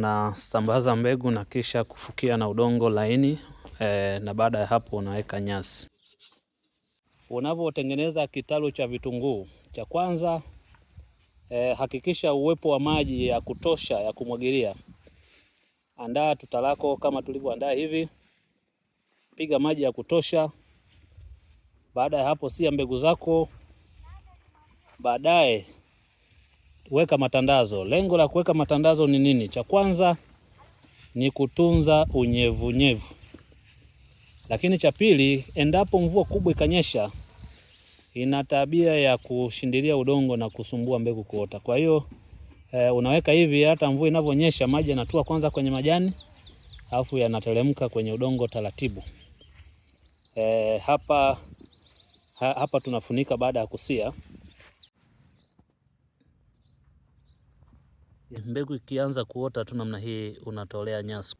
tunasambaza mbegu na kisha kufukia na udongo laini na baada ya hapo unaweka nyasi. Unapotengeneza kitalu cha vitunguu, cha kwanza hakikisha uwepo wa maji ya kutosha ya kumwagilia. Andaa tuta lako kama tulivyoandaa hivi, piga maji ya kutosha. Baada ya hapo sia mbegu zako, baadaye weka matandazo. Lengo la kuweka matandazo ni nini? Cha kwanza ni kutunza unyevunyevu. Lakini cha pili, endapo mvua kubwa ikanyesha, ina tabia ya kushindilia udongo na kusumbua mbegu kuota. Kwa hiyo unaweka hivi, hata mvua inavyonyesha maji yanatua kwanza kwenye majani, alafu yanateremka kwenye udongo taratibu. Hapa tunafunika baada ya kusia. Mbegu ikianza kuota tu namna hii unatolea nyasi.